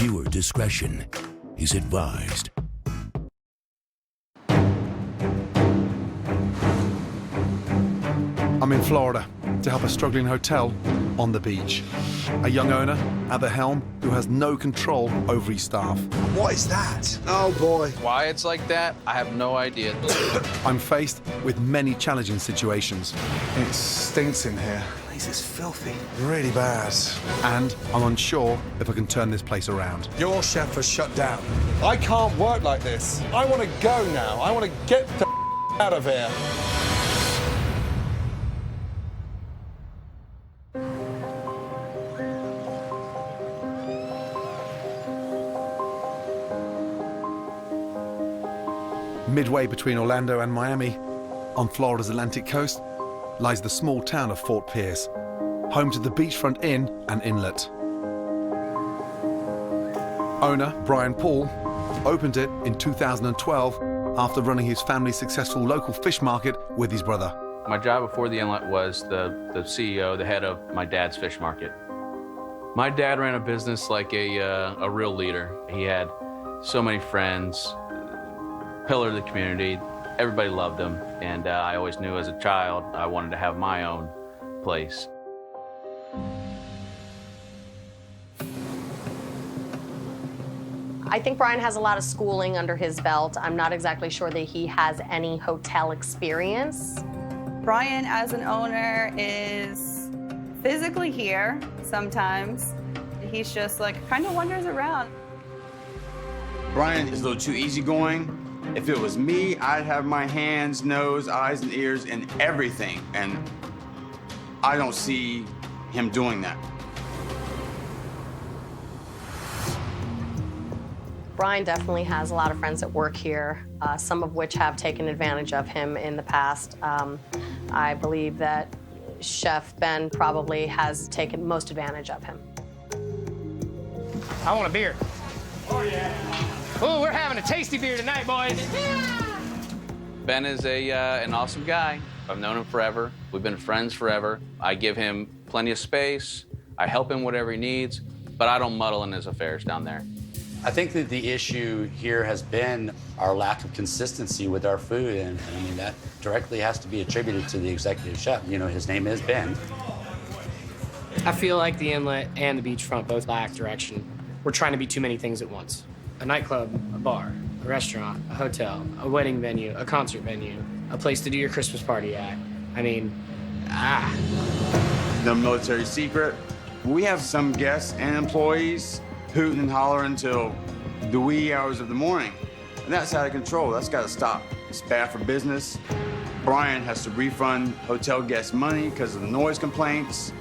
Viewer discretion is advised. I'm in Florida to help a struggling hotel on the beach. A young owner at the helm who has no control over his staff. What is that? Oh boy. Why it's like that, I have no idea. I'm faced with many challenging situations. It stinks in here. This is filthy. Really bad. And I'm unsure if I can turn this place around. Your chef has shut down. I can't work like this. I want to go now. I want to get the out of here. Midway between Orlando and Miami, on Florida's Atlantic coast, lies the small town of Fort Pierce, home to the Beachfront Inn and Inlet. Owner Brian Paul opened it in 2012 after running his family's successful local fish market with his brother. My job before the Inlet was the CEO, the head of my dad's fish market. My dad ran a business like a real leader. He had so many friends, pillar of the community. Everybody loved him, and I always knew as a child I wanted to have my own place. I think Brian has a lot of schooling under his belt. I'm not exactly sure that he has any hotel experience. Brian, as an owner, is physically here sometimes. He's just like kind of wanders around. Brian is a little too easygoing. If it was me, I'd have my hands, nose, eyes, and ears in everything, and I don't see him doing that. Brian definitely has a lot of friends that work here, some of which have taken advantage of him in the past. I believe that Chef Ben probably has taken most advantage of him. I want a beer. Oh, yeah. Oh, we're having a tasty beer tonight, boys. Ben is an awesome guy. I've known him forever. We've been friends forever. I give him plenty of space. I help him whatever he needs, but I don't muddle in his affairs down there. I think that the issue here has been our lack of consistency with our food, and I mean, that directly has to be attributed to the executive chef. You know, his name is Ben. I feel like the Inlet and the Beachfront both lack direction. We're trying to be too many things at once. A nightclub, a bar, a restaurant, a hotel, a wedding venue, a concert venue, a place to do your Christmas party at. I mean, No military secret. We have some guests and employees hooting and hollering until the wee hours of the morning. And that's out of control. That's got to stop. It's bad for business. Brian has to refund hotel guests money because of the noise complaints.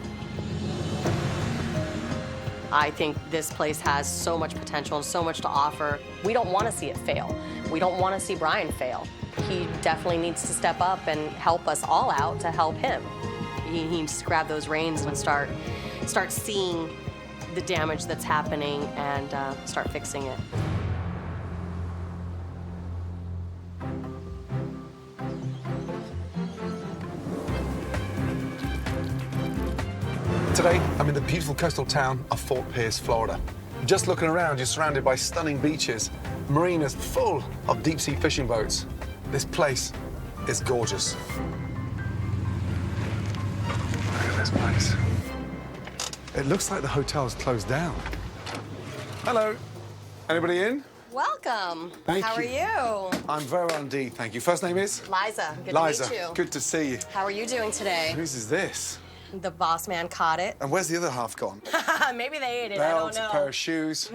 I think this place has so much potential and so much to offer. We don't want to see it fail. We don't want to see Brian fail. He definitely needs to step up and help us all out to help him. He needs to grab those reins and start seeing the damage that's happening and start fixing it. Today, I'm in the beautiful coastal town of Fort Pierce, Florida. Just looking around, you're surrounded by stunning beaches, marinas full of deep-sea fishing boats. This place is gorgeous. Look at this place. It looks like the hotel's closed down. Hello. Anybody in? Welcome. Thank How you. are you? I'm very well indeed, thank you. First name is? Liza. Good Liza. to meet you. Good to see you. How are you doing today? Whose is this? The boss man caught it. And where's the other half gone? Maybe they ate it. I don't Belt, know. pair of shoes.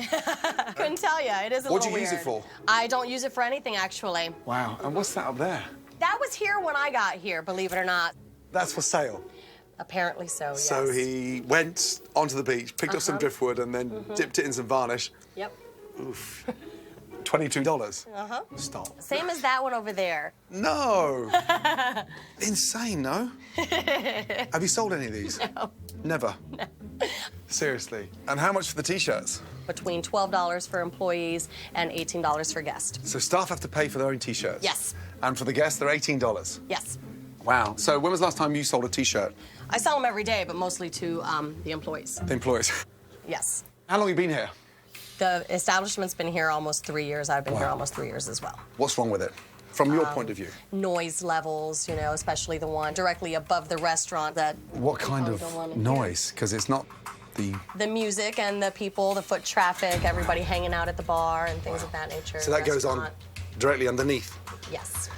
Couldn't tell you. It is a What'd little you use weird. it for? I don't use it for anything, actually. Wow. And what's that up there? That was here when I got here, believe it or not. That's for sale. Apparently so, yes. So he went onto the beach, picked up some driftwood, and then dipped it in some varnish. Yep. Oof. $22. Uh-huh. Stop. Same as that one over there. No. Insane, no? Have you sold any of these? No. Never? No. Seriously. And how much for the T-shirts? Between $12 for employees and $18 for guests. So staff have to pay for their own T-shirts? Yes. And for the guests, they're $18? Yes. Wow. So when was the last time you sold a T-shirt? I sell them every day, but mostly to the employees. The employees. Yes. How long have you been here? The establishment's been here almost 3 years. I've been here almost 3 years as well. What's wrong with it, from your point of view? Noise levels, you know, especially the one directly above the restaurant that... What kind of noise? Because it's not the music and the people, the foot traffic, everybody hanging out at the bar and things of that nature. So that goes on directly underneath? Yes.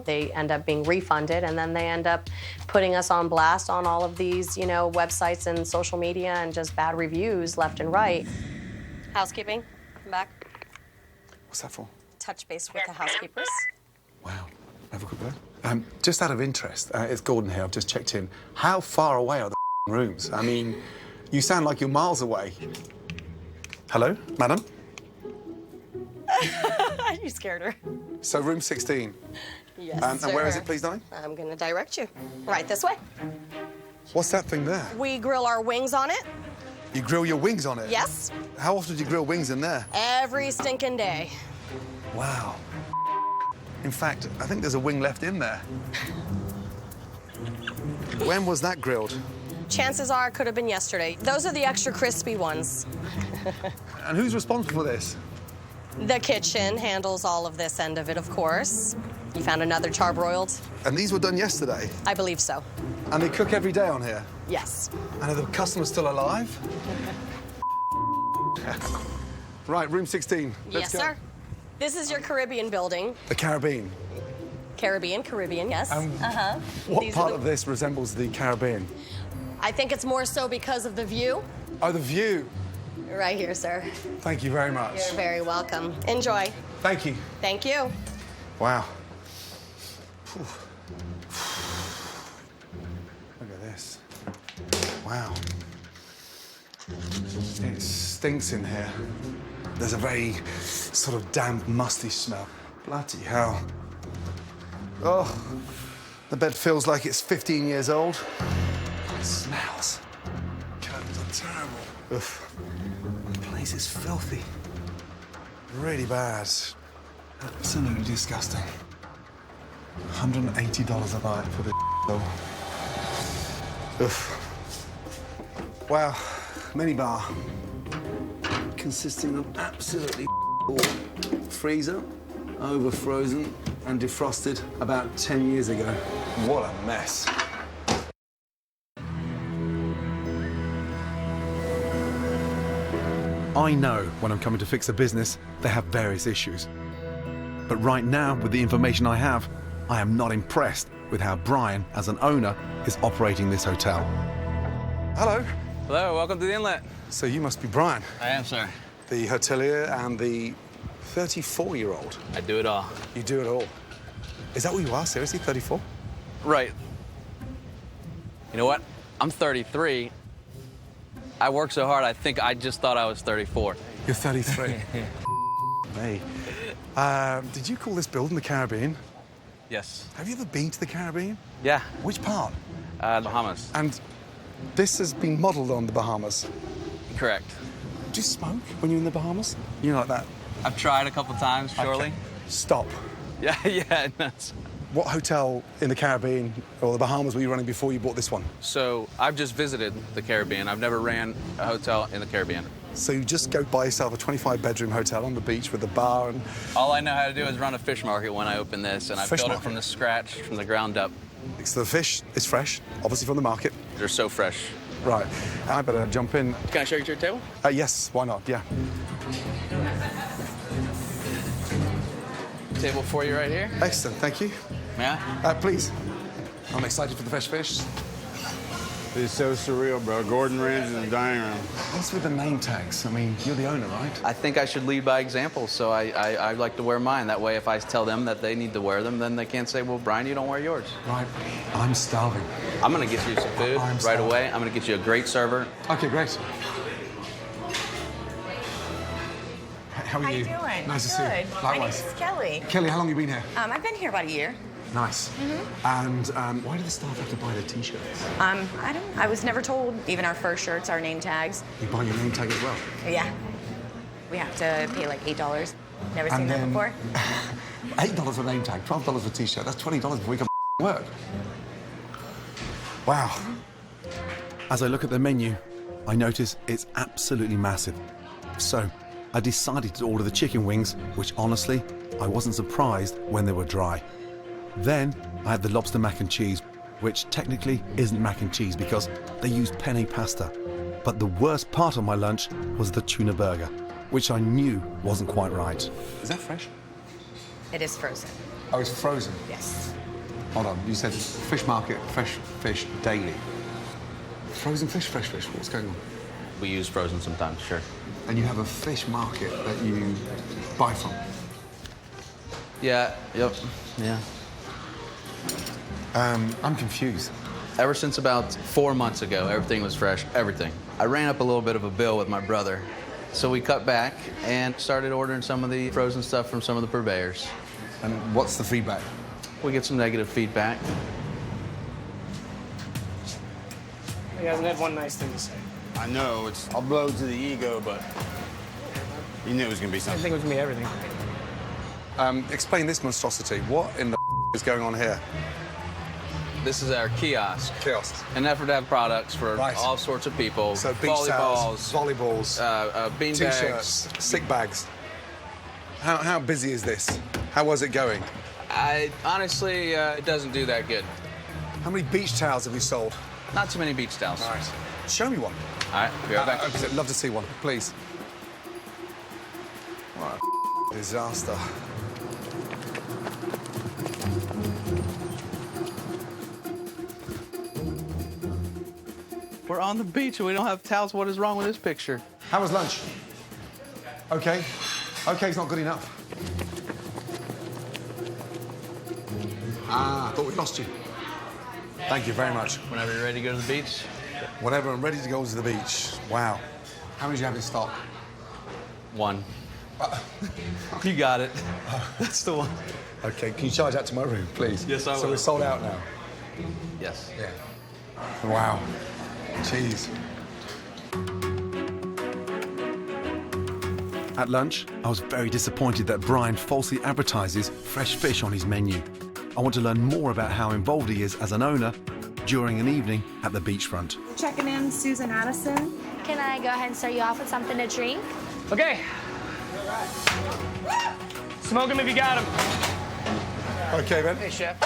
They end up being refunded, and then they end up putting us on blast on all of these, you know, websites and social media and just bad reviews left and right. Housekeeping, come back. What's that for? Touch base with the housekeepers. Wow. Have a quick look. Just out of interest, it's Gordon here. I've just checked in. How far away are the rooms? I mean, you sound like you're miles away. Hello, madam? You scared her. So room 16. Yes, and where is it, please, darling? I'm going to direct you. Right this way. What's that thing there? We grill our wings on it. You grill your wings on it? Yes. How often do you grill wings in there? Every stinking day. Wow. In fact, I think there's a wing left in there. When was that grilled? Chances are it could have been yesterday. Those are the extra crispy ones. And who's responsible for this? The kitchen handles all of this end of it, of course. You found another charbroiled? And these were done yesterday? I believe so. And they cook every day on here? Yes. And are the customers still alive? Right, room 16. Yes, sir. This is your Caribbean building. The Caribbean. Caribbean, yes. What part of this resembles the Caribbean? I think it's more so because of the view. Oh, the view. Right here, sir. Thank you very much. You're very welcome. Enjoy. Thank you. Thank you. Wow. Whew. Look at this. Wow. It stinks in here. There's a very sort of damp, musty smell. Bloody hell. Oh, the bed feels like it's 15 years old. It smells. Curtains are terrible. Ugh. The place is filthy. Really bad. Absolutely disgusting. $180 a night for this though. Ugh. Wow. Minibar. Consisting of absolutely freezer, over frozen and defrosted about 10 years ago. What a mess. I know when I'm coming to fix a business, they have various issues. But right now, with the information I have, I am not impressed with how Brian, as an owner, is operating this hotel. Hello. Hello, welcome to the Inlet. So you must be Brian. I am, sir. The hotelier and the 34-year-old. I do it all. You do it all. Is that what you are? Seriously, 34? Right. You know what? I'm 33. I work so hard, I think I just thought I was 34. You're 33. Hey. Did you call this building the Caribbean? Yes. Have you ever been to the Caribbean? Yeah. Which part? Bahamas. And this has been modelled on the Bahamas. Correct. Do you smoke when you're in the Bahamas? You know, like that? I've tried a couple times, surely. Okay. Stop. Yeah, yeah. Nuts. What hotel in the Caribbean or the Bahamas were you running before you bought this one? So I've just visited the Caribbean. I've never ran a hotel in the Caribbean. So you just go buy yourself a 25-bedroom hotel on the beach with a bar and... All I know how to do is run a fish market when I open this, and I built it from the scratch, from the ground up. So the fish is fresh, obviously from the market. They're so fresh. Right. I better jump in. Can I show you to your table? Yes, why not? Yeah. Table for you right here. Excellent, thank you. May I? Please. I'm excited for the fresh fish. It's so surreal, bro. Gordon Ramsay in the dining room. What's with the name tags? I mean, you're the owner, right? I think I should lead by example, so I like to wear mine. That way, if I tell them that they need to wear them, then they can't say, well, Brian, you don't wear yours. Right. I'm starving. I'm going to get you some food right away. I'm going to get you a great server. Okay, great. How are you? How you doing? Nice to see you. Good. Likewise. My name is Kelly. Kelly, how long have you been here? I've been here about a year. Nice. And why do the staff have to buy their T-shirts? I was never told. Even our first shirts, our name tags. You buy your name tag as well? Yeah. We have to pay like $8. Never seen that before. $8 for a name tag, $12 for a T-shirt. That's $20 before we can work. Wow. As I look at the menu, I notice it's absolutely massive. So, I decided to order the chicken wings, which honestly, I wasn't surprised when they were dry. Then I had the lobster mac and cheese, which technically isn't mac and cheese because they used penne pasta. But the worst part of my lunch was the tuna burger, which I knew wasn't quite right. Is that fresh? It is frozen. Oh, it's frozen? Yes. Hold on, you said fish market, fresh fish daily. Frozen fish, fresh fish, what's going on? We use frozen sometimes, sure. And you have a fish market that you buy from? Yeah, yep, yeah. I'm confused. Ever since about 4 months ago, everything was fresh, everything. I ran up a little bit of a bill with my brother, so we cut back and started ordering some of the frozen stuff from some of the purveyors. And what's the feedback? We get some negative feedback. He hasn't had one nice thing to say. I know, it's a blow to the ego, but you knew it was gonna be I something. think it was me, everything. Explain this monstrosity. What in the is going on here? This is our kiosk. Kiosk. An effort to have products for Right. all sorts of people. So beach towels, volleyballs, bean t-shirts, bags. stick bags. How busy is this? How was it going? Honestly, it doesn't do that good. How many beach towels have you sold? Not too many beach towels. All right. Show me one. All right, be right back. I'd love to see one, please. What a disaster. We're on the beach and we don't have towels. What is wrong with this picture? How was lunch? Okay. Okay's not good enough. I thought we lost you. Thank you very much. Whenever you're ready to go to the beach. Whenever I'm ready to go to the beach. Wow. How many do you have in stock? One. You got it. That's the one. Okay, can you charge that to my room, please? Yes, I will. So we're sold out now? Yes. Yeah. Wow. Jeez. At lunch, I was very disappointed that Brian falsely advertises fresh fish on his menu. I want to learn more about how involved he is as an owner during an evening at the beachfront. Checking in, Susan Addison. Can I go ahead and start you off with something to drink? Okay. Smoke him if you got him. Okay, Ben. Hey, Chef.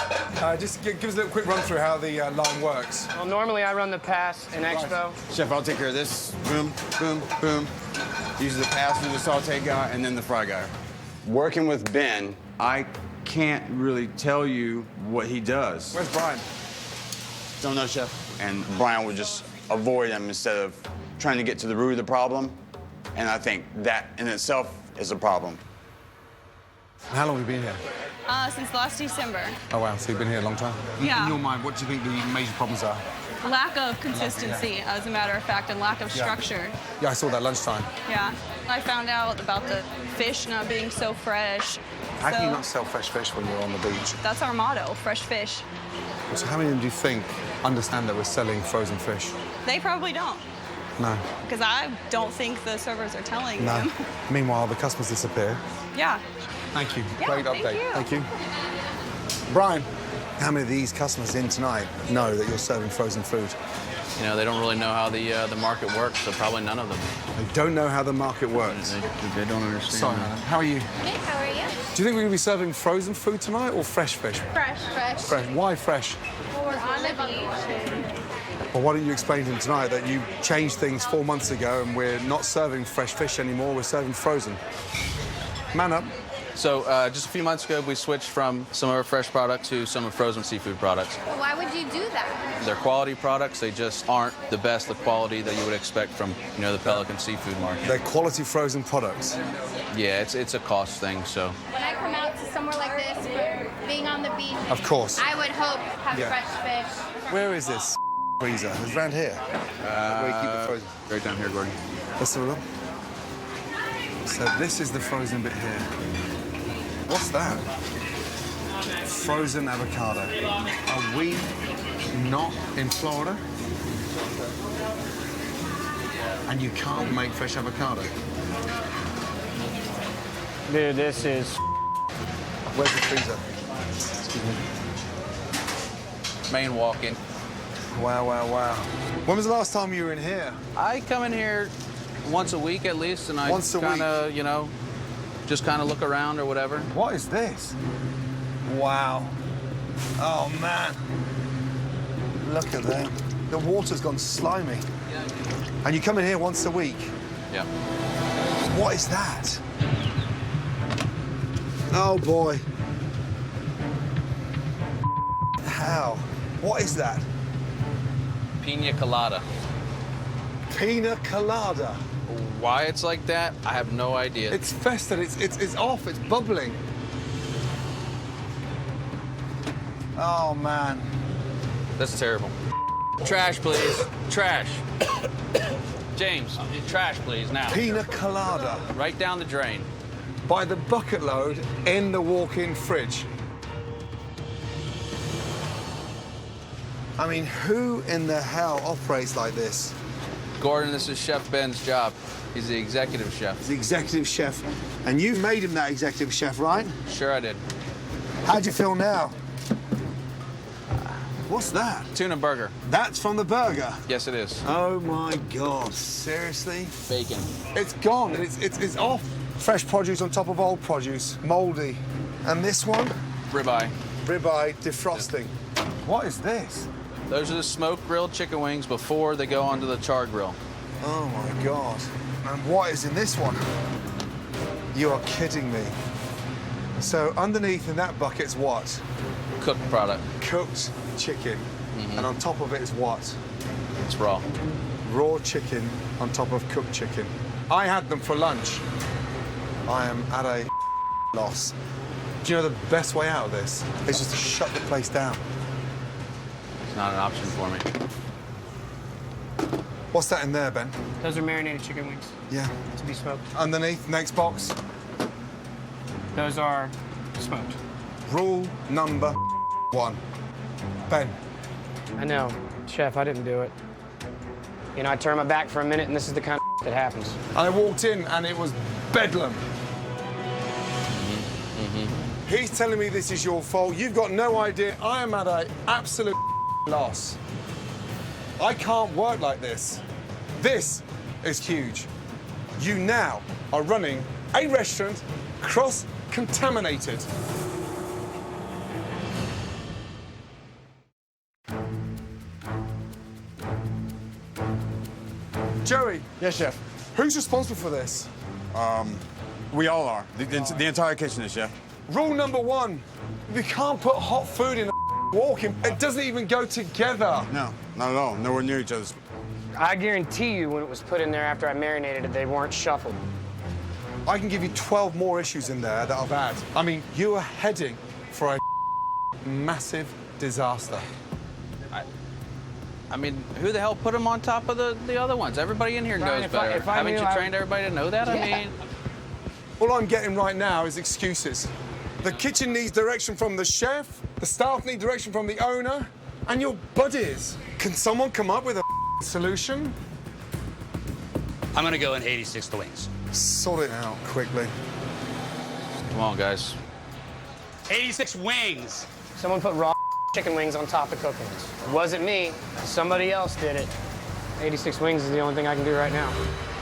Just give us a little quick run through how the line works. Well, normally I run the pass and expo. Chef, I'll take care of this. Boom, boom, boom. Usually the pass through the saute guy and then the fry guy. Working with Ben, I can't really tell you what he does. Where's Brian? Don't know, Chef. And Brian would just avoid him instead of trying to get to the root of the problem. And I think that in itself is a problem. How long have you been here? Since last December. Oh, wow, so you've been here a long time? Yeah. In your mind, what do you think the major problems are? Lack of consistency, as a matter of fact, and lack of structure. Yeah, I saw that lunchtime. Yeah. I found out about the fish not being so fresh. How can you not sell fresh fish when you're on the beach? That's our motto, fresh fish. So how many of them do you think understand that we're selling frozen fish? They probably don't, No. because I don't think the servers are telling No. them. Meanwhile, the customers disappear. Yeah. Thank you. Yeah, Great thank update. you. Thank you. Brian, how many of these customers in tonight know that you're serving frozen food? You know, they don't really know how the market works, so probably none of them. They don't know how the market works. They don't understand. Sorry, man. How are you? Good, how are you? Do you think we're going to be serving frozen food tonight or fresh fish? Fresh. Fresh. Why fresh? Well, we're on the beach. Well, why don't you explain to him tonight that you changed things 4 months ago and we're not serving fresh fish anymore, we're serving frozen. Man up. So just a few months ago, we switched from some of our fresh products to some of frozen seafood products. Well, why would you do that? They're quality products. They just aren't the best of quality that you would expect from, you know, the Pelican seafood market. They're quality frozen products. Yeah, it's a cost thing, so. When I come out to somewhere like this, for being on the beach, Of course. I would hope have Yeah. fresh fish. Where is this freezer? It's around here. Where you keep the frozen. Right down here, Gordon. Let's have a look. So this is the frozen bit here. What's that? Frozen avocado. Are we not in Florida? And you can't make fresh avocado? Dude, this is... Where's the freezer? Main walk-in. Wow, wow, wow. When was the last time you were in here? I come in here Once a week at least, and I Once a kind of, you know, just kind of look around or whatever. What is this? Wow. Oh, man. Look at them. The water's gone slimy. And you come in here once a week? Yeah. What is that? Oh, boy. How? What is that? Pina colada. Pina colada. Why it's like that, I have no idea. It's festered, it's off, it's bubbling. Oh, man. That's terrible. Trash, please. Trash. James, trash, please, now. Pina colada. Right down the drain. By the bucket load in the walk-in fridge. I mean, who in the hell operates like this? Gordon, this is Chef Ben's job. He's the executive chef. He's the executive chef. And you've made him that executive chef, right? Sure I did. How'd you feel now? What's that? Tuna burger. That's from the burger? Yes, it is. Oh, my God. Seriously? Bacon. It's gone. It's off. Fresh produce on top of old produce. Moldy. And this one? Ribeye. Ribeye defrosting. What is this? Those are the smoked grilled chicken wings before they go onto the char grill. Oh, my God. And what is in this one? You are kidding me. So underneath in that bucket's what? Cooked product. Cooked chicken. And on top of it is what? It's raw. Raw chicken on top of cooked chicken. I had them for lunch. I am at a loss. Do you know the best way out of this is just to shut the place down? It's not an option for me. What's that in there, Ben? Those are marinated chicken wings. Yeah. To be smoked. Underneath, next box. Those are smoked. Rule number 1. Ben. I know, Chef, I didn't do it. You know, I turned my back for a minute, and this is the kind of that happens. I walked in, and it was bedlam. He's telling me this is your fault. You've got no idea. I am at an absolute loss. I can't work like this. This is huge. You now are running a restaurant cross-contaminated. Joey. Yes, chef. Who's responsible for this? We all are. The entire kitchen is, chef. Rule number 1, you can't put hot food in a walk-in. It doesn't even go together. No, not at all. Nowhere near each other. I guarantee you when it was put in there after I marinated it, they weren't shuffled. I can give you 12 more issues in there that are bad. I mean, you are heading for a massive disaster. I mean, who the hell put them on top of the other ones? Everybody in here Brian, knows better. if I Haven't knew, you trained everybody to know that? Yeah. I mean, All I'm getting right now is excuses. The kitchen needs direction from the chef, the staff need direction from the owner, and your buddies. Can someone come up with a solution? I'm gonna go in 86 the wings. Sort it out quickly. come on, guys. 86 wings. Someone put raw chicken wings on top of cooked wings. It wasn't me. Somebody else did it. 86 wings is the only thing I can do right now.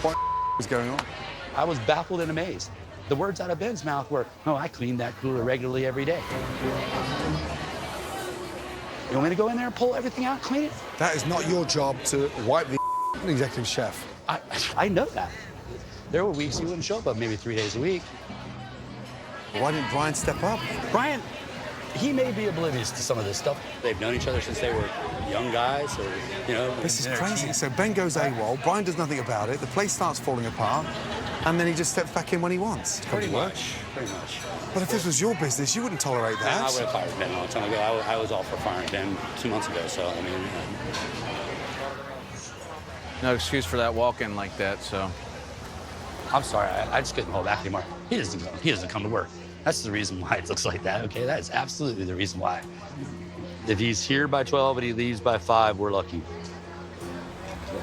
What is going on? I was baffled and amazed. The words out of Ben's mouth were, "No, I clean that cooler regularly every day." You want me to go in there and pull everything out, clean it? That is not your job to wipe the executive chef. I know that. There were weeks he wouldn't show up maybe 3 days a week. Why didn't Brian step up? Brian, he may be oblivious to some of this stuff. They've known each other since they were young guys, or, you know. This is crazy. So Ben goes AWOL, Brian does nothing about it, the place starts falling apart, and then he just steps back in when he wants. Pretty much. But if this was your business, you wouldn't tolerate I that. would have fired Ben a long time ago. I was all for firing Ben 2 months ago, so, I mean. No excuse for that walk-in like that, so. I'm sorry, I just couldn't hold back anymore. He doesn't come to work. That's the reason why it looks like that, okay? That is absolutely the reason why. If he's here by 12 and he leaves by 5, we're lucky.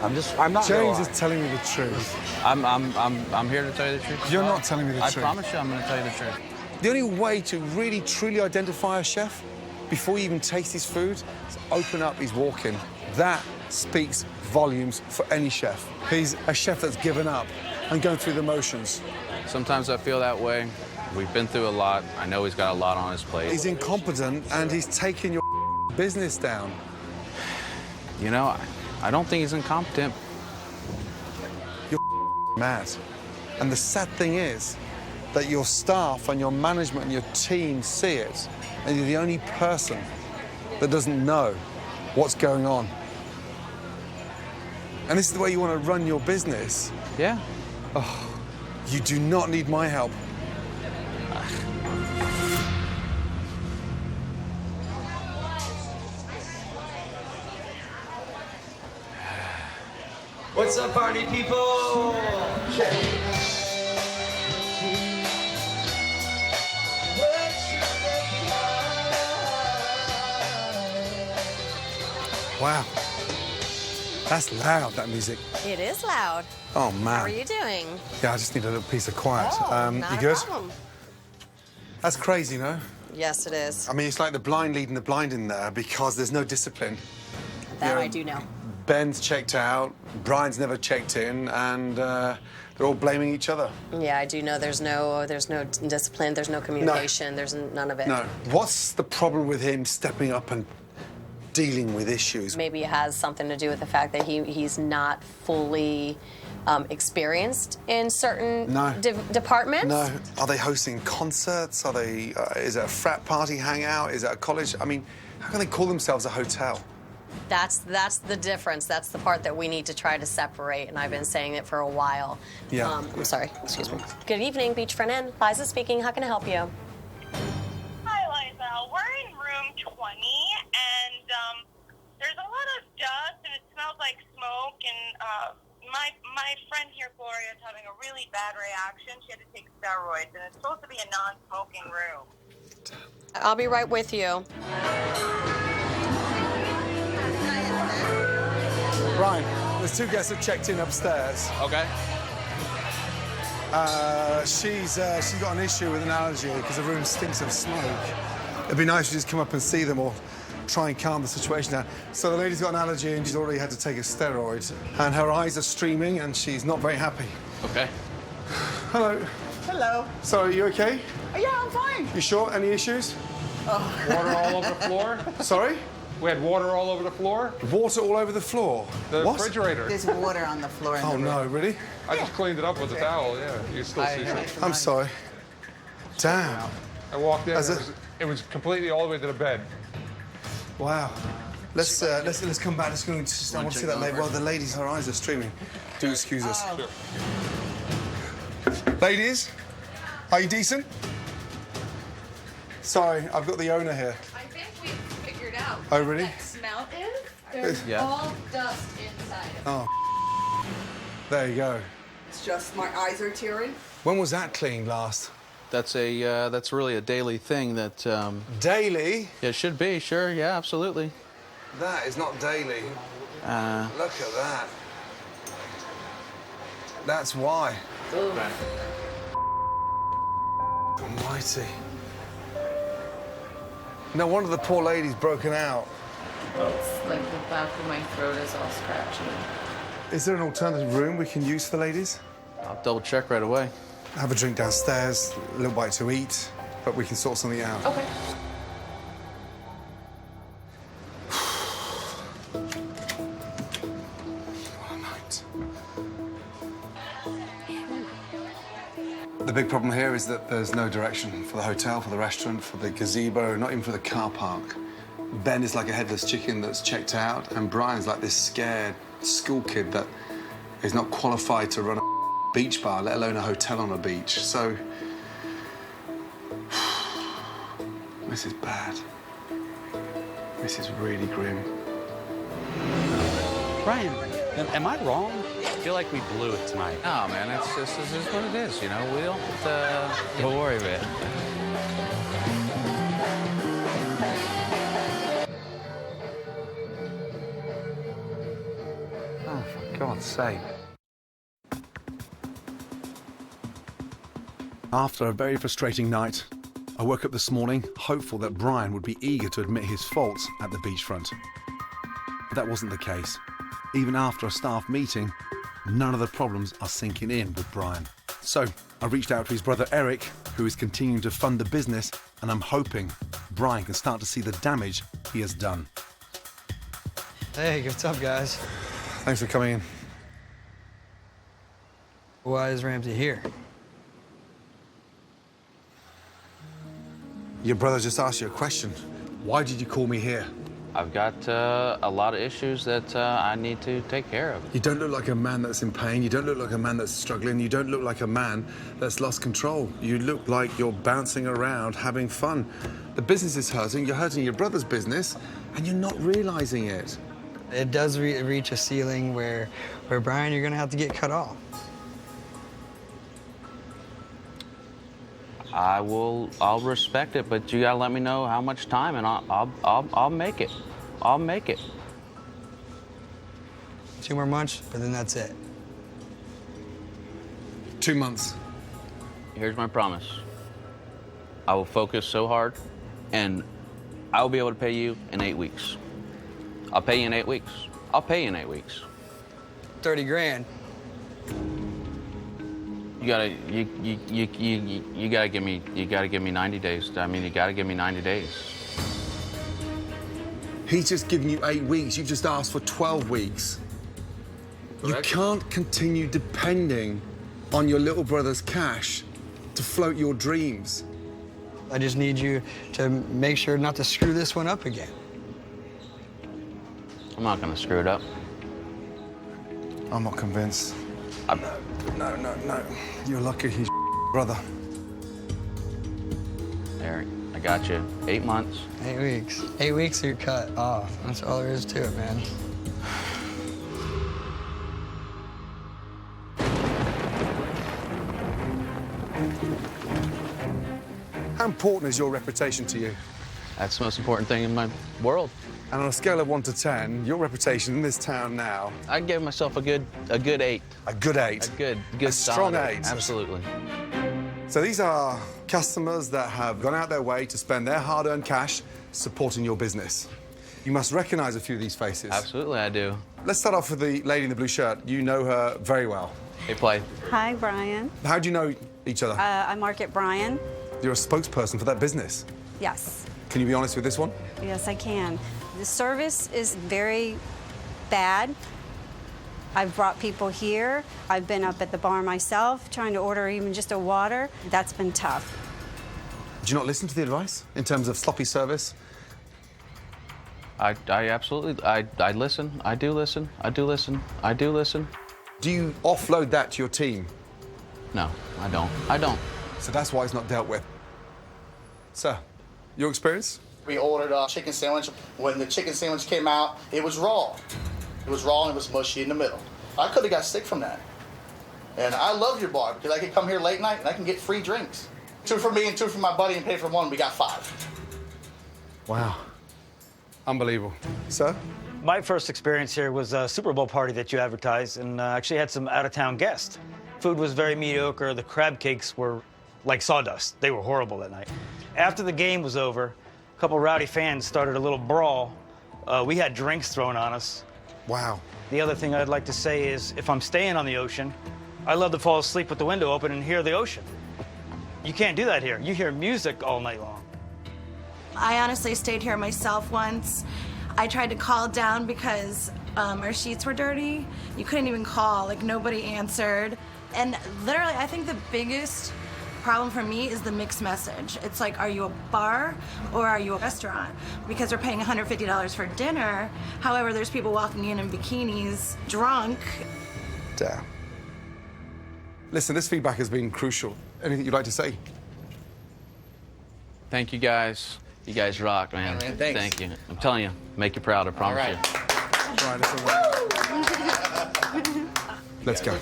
I'm not. James is telling me the truth. I'm here to tell you the truth. You're not telling me the truth. I promise you I'm going to tell you the truth. The only way to really, truly identify a chef before you even taste his food is open up his walk-in. That speaks volumes for any chef. He's a chef that's given up and going through the motions. Sometimes I feel that way. We've been through a lot. I know he's got a lot on his plate. He's incompetent and he's taking your business down. You know, I don't think he's incompetent. You're mad. And the sad thing is that your staff and your management and your team see it, and you're the only person that doesn't know what's going on. And this is the way you want to run your business. Yeah. Oh, you do not need my help. What's up, party people? Wow. That's loud, that music. It is loud. Oh, man. How are you doing? Yeah, I just need a little piece of quiet. Not you a good? problem. That's crazy, no? Yes, it is. I mean, it's like the blind leading the blind in there because there's no discipline. That I do know. Ben's checked out, Brian's never checked in, and they're all blaming each other. Yeah, I do know there's no discipline, there's no communication, there's none of it. No. What's the problem with him stepping up and dealing with issues? Maybe it has something to do with the fact that he's not fully experienced in certain departments. No. Are they hosting concerts? Are they? Is it a frat party hangout? Is it a college? I mean, how can they call themselves a hotel? That's the difference. That's the part that we need to try to separate, and I've been saying it for a while. Yeah. I'm sorry. Excuse me. Good evening, Beachfront Inn. Liza speaking. How can I help you? Hi, Liza. We're in room 20, and there's a lot of dust, and it smells like smoke, and my friend here, Gloria, is having a really bad reaction. She had to take steroids, and it's supposed to be a non-smoking room. I'll be right with you. Brian, there's two guests that checked in upstairs. Okay. She's got an issue with an allergy because the room stinks of smoke. It'd be nice to just come up and see them or try and calm the situation down. So the lady's got an allergy and she's already had to take a steroid, and her eyes are streaming and she's not very happy. Okay. Hello. Hello. Sorry, you okay? Yeah, I'm fine. You sure? Any issues? Water all over the floor? Sorry? We had water all over the floor? Water all over the floor? The what? refrigerator. There's water on the floor in Oh, the room. no, really? I just cleaned it up with a towel, yeah. You still see some. I'm sorry. Damn. I walked in, it was completely all the way to the bed. Wow. Let's come back. I want to see that lady. Well, the ladies, her eyes are streaming. Do excuse us. Ladies, are you decent? Sorry, I've got the owner here. I think we figured out Oh, really? what that smell is. There's Yeah. all dust inside of it. Oh, there you go. It's just my eyes are tearing. When was that cleaned last? That's really a daily thing that... Daily? Yeah, it should be, sure, yeah, absolutely. That is not daily. Look at that. That's why. Almighty. No wonder the poor lady's broken out. It's like the back of my throat is all scratchy. Is there an alternative room we can use for the ladies? I'll double check right away. Have a drink downstairs, a little bite to eat, but we can sort something out. Okay. What a night. The big problem here is that there's no direction for the hotel, for the restaurant, for the gazebo, not even for the car park. Ben is like a headless chicken that's checked out, and Brian's like this scared school kid that is not qualified to run a beach bar, let alone a hotel on a beach. So, this is bad. This is really grim. Brian, am I wrong? I feel like we blew it tonight. No, man, it's just what it is, you know? We don't worry about it. Oh, for God's sake. After a very frustrating night, I woke up this morning hopeful that Brian would be eager to admit his faults at the beachfront. But that wasn't the case. even after a staff meeting, none of the problems are sinking in with Brian. So I reached out to his brother Eric, who is continuing to fund the business, and I'm hoping Brian can start to see the damage he has done. Hey, what's up, guys? Thanks for coming in. Why is Ramsey here? Your brother just asked you a question. Why did you call me here? I've got a lot of issues that I need to take care of. You don't look like a man that's in pain. You don't look like a man that's struggling. You don't look like a man that's lost control. You look like you're bouncing around, having fun. The business is hurting. You're hurting your brother's business, and you're not realizing it. It does reach a ceiling where Brian, you're gonna have to get cut off. I'll respect it, but you gotta let me know how much time, and I'll make it. I'll make it. 2 more months, but then that's it. 2 months. Here's my promise. I will focus so hard, and I will be able to pay you in 8 weeks. I'll pay you in 8 weeks. I'll pay you in 8 weeks. 30 grand. You gotta give me 90 days. I mean, you gotta give me 90 days. He's just given you 8 weeks. You've just asked for 12 weeks. Correct. You can't continue depending on your little brother's cash to float your dreams. I just need you to make sure not to screw this one up again. I'm not gonna screw it up. I'm not convinced. No. You're lucky he's brother. Eric, I got you. 8 months. 8 weeks. 8 weeks, you're cut off. That's all there is to it, man. How important is your reputation to you? That's the most important thing in my world. And on a scale of 1 to 10, your reputation in this town now... I'd give myself a good 8. A good 8? A good a strong solid 8? Absolutely. So these are customers that have gone out their way to spend their hard-earned cash supporting your business. You must recognize a few of these faces. Absolutely, I do. Let's start off with the lady in the blue shirt. You know her very well. Hey, Play. Hi, Brian. How do you know each other? I market Brian. You're a spokesperson for that business. Yes. Can you be honest with this one? Yes, I can. The service is very bad. I've brought people here. I've been up at the bar myself trying to order even just a water. That's been tough. Do you not listen to the advice in terms of sloppy service? I absolutely, I listen. I do listen. I do listen. I do listen. Do you offload that to your team? No, I don't. I don't. So that's why it's not dealt with. Sir, your experience? We ordered a chicken sandwich. When the chicken sandwich came out, it was raw. It was raw and it was mushy in the middle. I could have got sick from that. And I love your bar because I can come here late night and I can get free drinks. 2 for me and 2 for my buddy and pay for 1. We got 5. Wow. Unbelievable. Sir? My first experience here was a Super Bowl party that you advertised, and actually had some out-of-town guests. Food was very mediocre. The crab cakes were like sawdust. They were horrible that night. After the game was over, a couple rowdy fans started a little brawl. We had drinks thrown on us. Wow. The other thing I'd like to say is, if I'm staying on the ocean, I love to fall asleep with the window open and hear the ocean. You can't do that here. You hear music all night long. I honestly stayed here myself once. I tried to call down because our sheets were dirty. You couldn't even call, like nobody answered. And literally, I think the biggest problem for me is the mixed message. It's like, are you a bar or are you a restaurant? Because we're paying $150 for dinner. However, there's people walking in bikinis, drunk. Damn. Listen, this feedback has been crucial. Anything you'd like to say? Thank you, guys. You guys rock, man. Yeah, man, thanks. Thank you. I'm telling you, make you proud, I promise you. Let's go.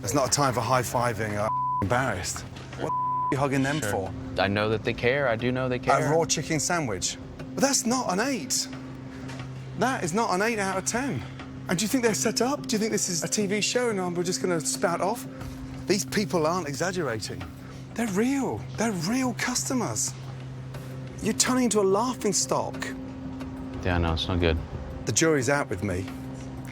It's not a time for high-fiving. I'm embarrassed. What are you hugging them for? I know that they care. I do know they care. A raw chicken sandwich. But that's not an 8. That is not an 8 out of 10. And do you think they're set up? Do you think this is a TV show and we're just going to spout off? These people aren't exaggerating. They're real. They're real customers. You're turning into a laughing stock. Yeah, no, it's not good. The jury's out with me.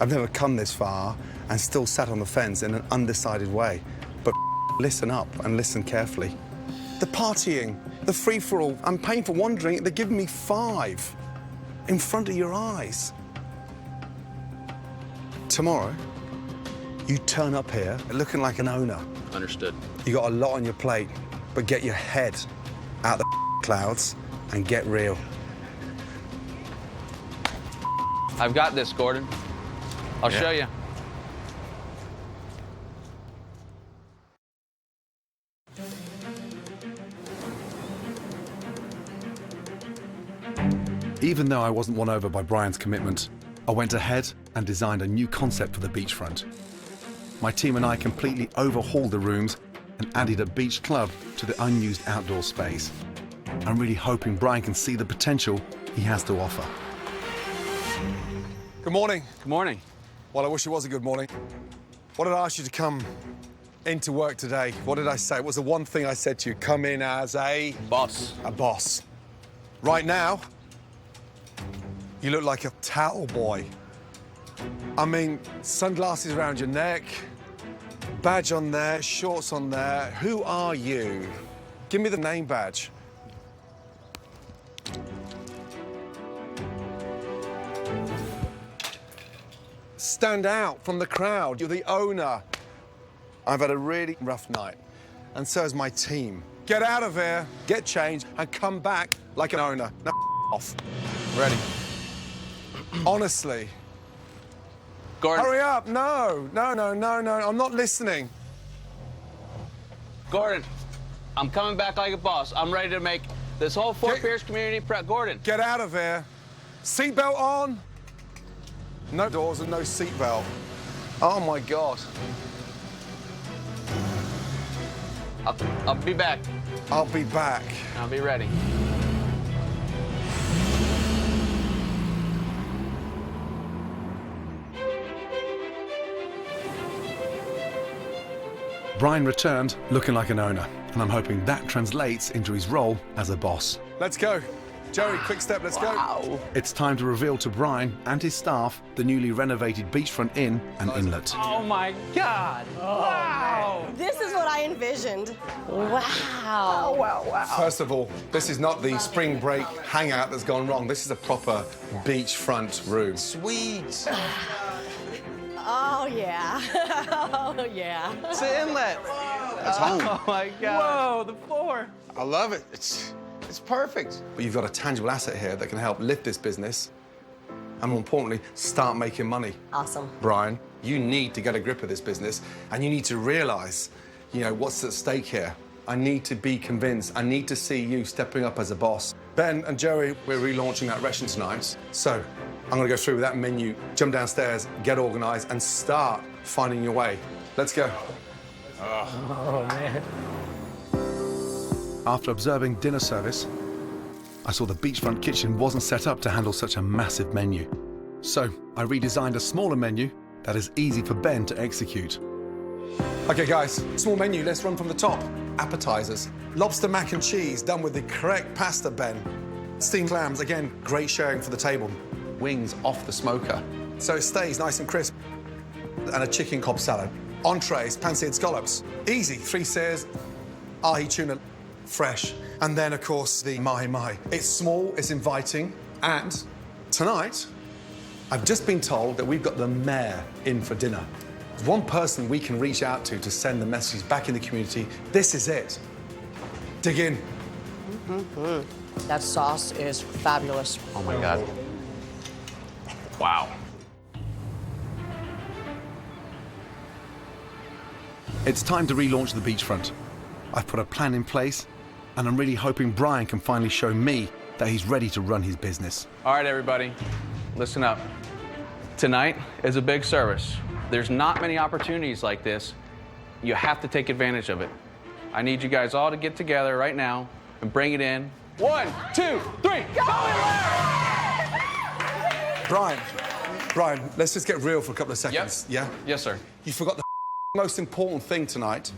I've never come this far and still sat on the fence in an undecided way. But listen up and listen carefully. The partying, the free-for-all, I'm paying for one drink, they're giving me 5 in front of your eyes. Tomorrow, you turn up here looking like an owner. Understood. You got a lot on your plate, but get your head out the clouds and get real. I've got this, Gordon. I'll show you. Even though I wasn't won over by Brian's commitment, I went ahead and designed a new concept for the beachfront. My team and I completely overhauled the rooms and added a beach club to the unused outdoor space. I'm really hoping Brian can see the potential he has to offer. Good morning. Good morning. Well, I wish it was a good morning. What did I ask you to come into work today? What did I say? What was the one thing I said to you? Come in as a... Boss. A boss. Right now, you look like a towel boy. I mean, sunglasses around your neck, badge on there, shorts on there. Who are you? Give me the name badge. Stand out from the crowd. You're the owner. I've had a really rough night, and so has my team. Get out of here, get changed, and come back like an owner. Now, off. Ready. Honestly. Gordon. Hurry up. No, I'm not listening. Gordon, I'm coming back like a boss. I'm ready to make this whole Fort Pierce community proud. Gordon. Get out of here. Seatbelt on. No doors and no seatbelt. Oh, my God. I'll be back. I'll be back. I'll be ready. Brian returned looking like an owner, and I'm hoping that translates into his role as a boss. Let's go. Joey, quick step, let's go. It's time to reveal to Brian and his staff the newly renovated beachfront inn and inlet. Oh, my God. Wow. This is what I envisioned. Wow. Wow. First of all, this is not the spring break hangout that's gone wrong. This is a proper beachfront room. Sweet. Oh, yeah. Oh, yeah. It's the inlet. It's home. Oh, my God. Whoa, the floor. I love it. It's perfect. But you've got a tangible asset here that can help lift this business and, more importantly, start making money. Awesome. Brian, you need to get a grip of this business, and you need to realize, what's at stake here. I need to be convinced. I need to see you stepping up as a boss. Ben and Joey, we're relaunching that restaurant tonight. So I'm going to go through with that menu, jump downstairs, get organized, and start finding your way. Let's go. Oh, man. After observing dinner service, I saw the beachfront kitchen wasn't set up to handle such a massive menu. So I redesigned a smaller menu that is easy for Ben to execute. Okay, guys, small menu. Let's run from the top. Appetizers. Lobster mac and cheese, done with the correct pasta, Ben. Steamed clams, again, great sharing for the table. Wings off the smoker. So it stays nice and crisp. And a chicken cob salad. Entrees, pan-seared scallops. Easy, 3 sears, ahi tuna, fresh. And then, of course, the mahi-mahi. It's small, it's inviting, and tonight, I've just been told that we've got the mayor in for dinner. There's one person we can reach out to send the message back in the community. This is it. Dig in. Mm-hmm. That sauce is fabulous. Oh, my God. Wow. It's time to relaunch the beachfront. I've put a plan in place, and I'm really hoping Brian can finally show me that he's ready to run his business. All right, everybody, listen up. Tonight is a big service. There's not many opportunities like this. You have to take advantage of it. I need you guys all to get together right now and bring it in. 1, 2, 3, go! Brian, let's just get real for a couple of seconds, yeah? Yes, sir. You forgot the most important thing tonight.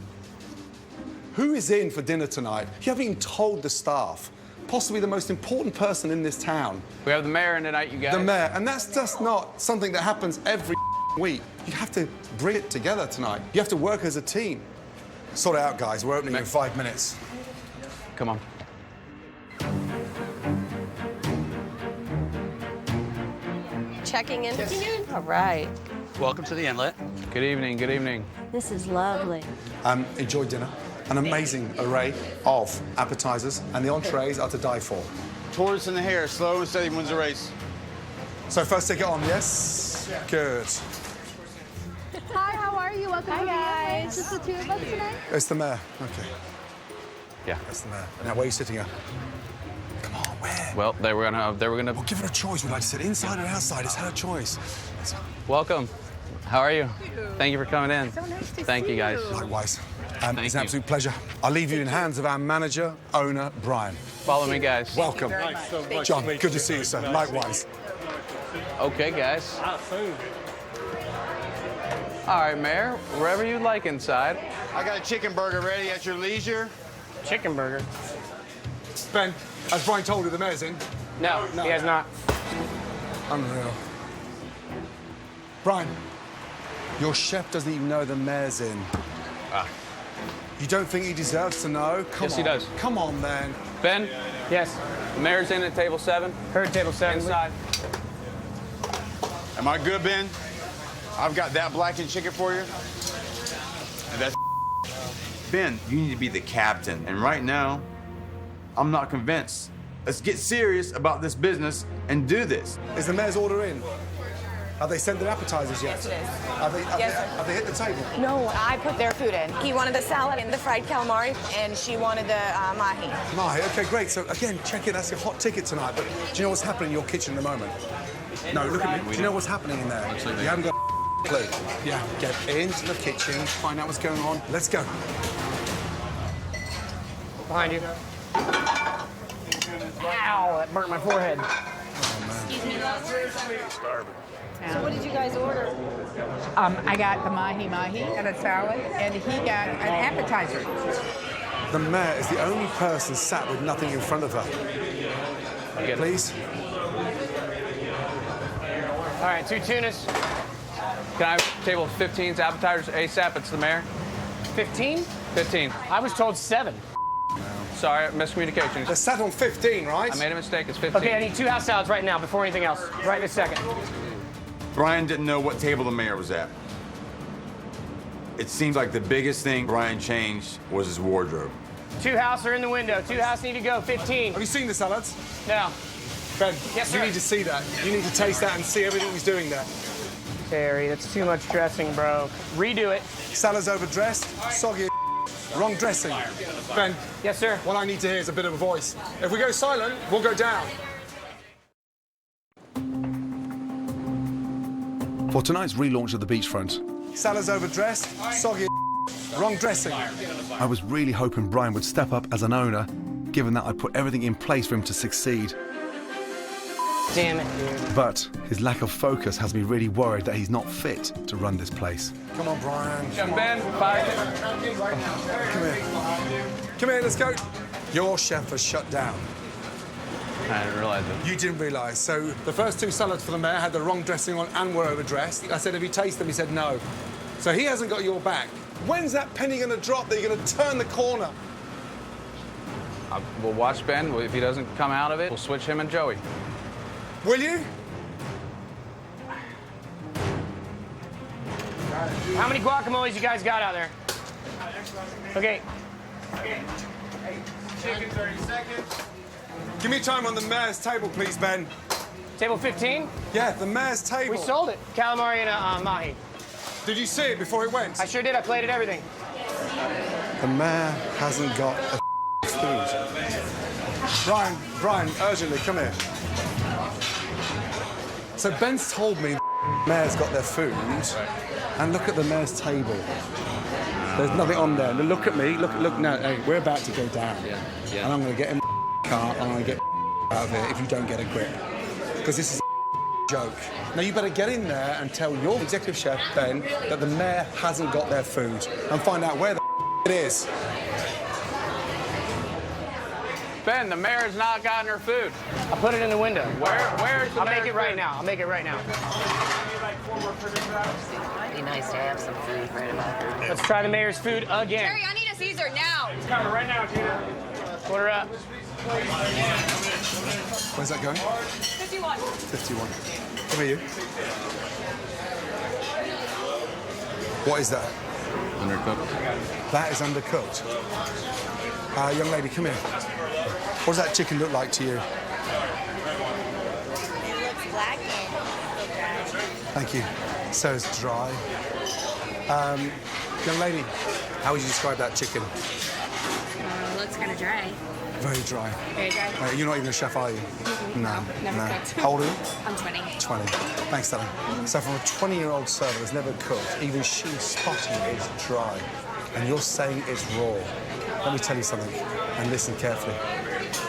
Who is in for dinner tonight? You haven't even told the staff. Possibly the most important person in this town. We have the mayor in tonight, you guys. The mayor, and that's just not something that happens every week. You have to bring it together tonight. You have to work as a team. Sort it out, guys. We're opening in 5 minutes. Come on. Checking in. All right. Welcome to the inlet. Good evening, good evening. This is lovely. Enjoy dinner. An amazing array of appetizers, and the entrees are to die for. Tortoise in the hair, slow and steady wins the race. So first ticket on, yes? Good. Hi, how are you? Welcome. Hi, guys. Just the two of us tonight? It's the mayor. Okay. Yeah. That's the mayor. Now, where are you sitting at? Come on, where? Well, they were gonna. Well, give her a choice. We'd like to sit inside or outside. It's her choice. Welcome. How are you? Thank you for coming in. So nice to Thank see you, guys. Likewise. Thank It's you. an absolute pleasure. I'll leave you in hands of our manager, owner, Brian. Follow me, guys. Welcome. Thanks so much. John, good to see you, sir. Likewise. Okay, guys. All right, Mayor. Wherever you'd like inside. I got a chicken burger ready at your leisure. Chicken burger. Ben, as Brian told you, the mayor's in. No, he has not. Unreal. Brian, your chef doesn't even know the mayor's in. You don't think he deserves to know? Come Yes, on. he does. Come on, then. Ben, Yes. the mayor's in at table 7. Heard table 7. Inside. Am I good, Ben? I've got that blackened chicken for you. And that's Ben, you need to be the captain. And right now, I'm not convinced. Let's get serious about this business and do this. Is the mayor's order in? Have they sent their appetizers yet? Yes, it is. Have they hit the table? No, I put their food in. He wanted the salad and the fried calamari, and she wanted the mahi. Mahi, okay, great. So again, check it. That's your hot ticket tonight. But do you know what's happening in your kitchen at the moment? No, look at me. Do you know what's happening in there? You haven't got a clue. Yeah, get into the kitchen, find out what's going on. Let's go. Behind you. Ow, that burnt my forehead. Excuse me, love. So what did you guys order? I got the mahi and a salad, and he got an appetizer. The mayor is the only person sat with nothing in front of her. Please. All right, 2 tunas. Can I have table 15's appetizers ASAP? It's the mayor. 15? 15. I was told 7. Sorry, miscommunication. They're sat on 15, right? I made a mistake. It's 15. Okay, I need 2 house salads right now before anything else. Right this second. Brian didn't know what table the mayor was at. It seems like the biggest thing Brian changed was his wardrobe. 2 house are in the window. 2 house need to go. 15. Have you seen the salads? No. Ben, Yes, sir. you need to see that. You need to taste that and see everything he's doing there. Terry, that's too much dressing, bro. Redo it. Salads overdressed, soggy, wrong dressing. Ben. Yes, sir. What I need to hear is a bit of a voice. If we go silent, we'll go down. For tonight's relaunch of the Beachfront. Salads overdressed, soggy, wrong dressing. I was really hoping Brian would step up as an owner, given that I put everything in place for him to succeed. Damn it, dude. But his lack of focus has me really worried that he's not fit to run this place. Come on, Brian. Come Ben, 5. Come here. Come here, let's go. Your chef has shut down. I didn't realize it. You didn't realise. So the first 2 salads for the mayor had the wrong dressing on and were overdressed. I said, have you tasted them? He said no. So he hasn't got your back. When's that penny going to drop that you're going to turn the corner? We'll watch Ben. If he doesn't come out of it, we'll switch him and Joey. Will you? How many guacamoles you guys got out there? Okay. Chicken, 30 seconds. Give me time on the mayor's table, please, Ben. Table 15? Yeah, the mayor's table. We sold it. Calamari and a mahi. Did you see it before it went? I sure did. I plated everything. The mayor hasn't got a food. Brian, urgently, come here. So Ben's told me the mayor's got their food, and look at the mayor's table. There's nothing on there. Look at me. Look now. Hey, we're about to go down. Yeah. And I'm going to get in the car and I'm going to get out of here if you don't get a grip. Because this is a joke. Now you better get in there and tell your executive chef, Ben, that the mayor hasn't got their food and find out where the it is. Ben, the mayor's not gotten her food. I'll put it in the window. Where's the I'll make mayor's it right food? now. I'll make it right now. It'd be nice to have some food right about now. Let's try the mayor's food again. Jerry, I need a Caesar now. It's coming right now, Gina. Order up. Where's that going? 51. 51. Come here, you. What is that? Undercooked. That is undercooked. Young lady, come here. What does that chicken look like to you? It looks blackened. Thank you. So it's dry. Young lady, how would you describe that chicken? It looks kind of dry. Very dry. Very dry. You're not even a chef, are you? No, never no. cooked. How old are you? I'm 20. 20. Thanks, darling. So from a 20-year-old server that's never cooked, even she's spotting it's dry. And you're saying it's raw. Let me tell you something, and listen carefully.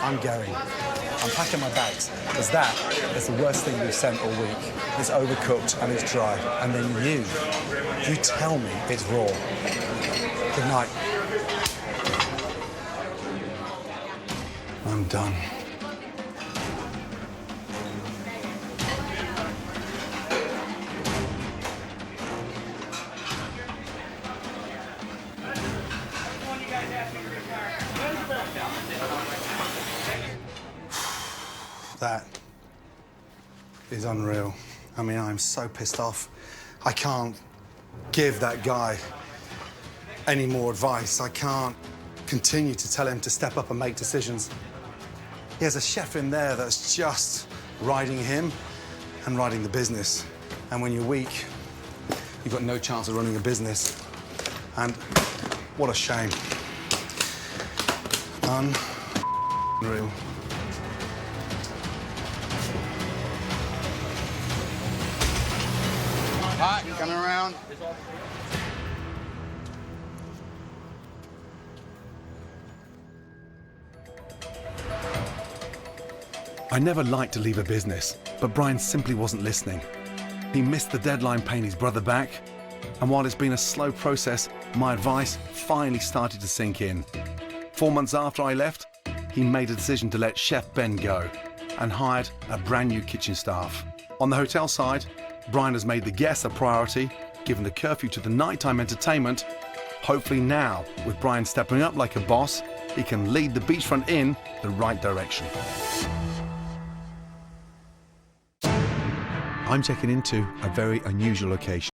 I'm going. I'm packing my bags, because that is the worst thing we've sent all week. It's overcooked and it's dry. And then you tell me it's raw. Good night. I'm done. That is unreal. I mean, I'm so pissed off. I can't give that guy any more advice. I can't continue to tell him to step up and make decisions. He has a chef in there that's just riding him and riding the business. And when you're weak, you've got no chance of running a business. And what a shame. Unreal. Hot, coming around. I never liked to leave a business, but Brian simply wasn't listening. He missed the deadline paying his brother back, and while it's been a slow process, my advice finally started to sink in. 4 months after I left, he made a decision to let Chef Ben go and hired a brand new kitchen staff. On the hotel side, Brian has made the guests a priority, given the curfew to the nighttime entertainment. Hopefully now, with Brian stepping up like a boss, he can lead the Beachfront in the right direction. I'm checking into a very unusual location.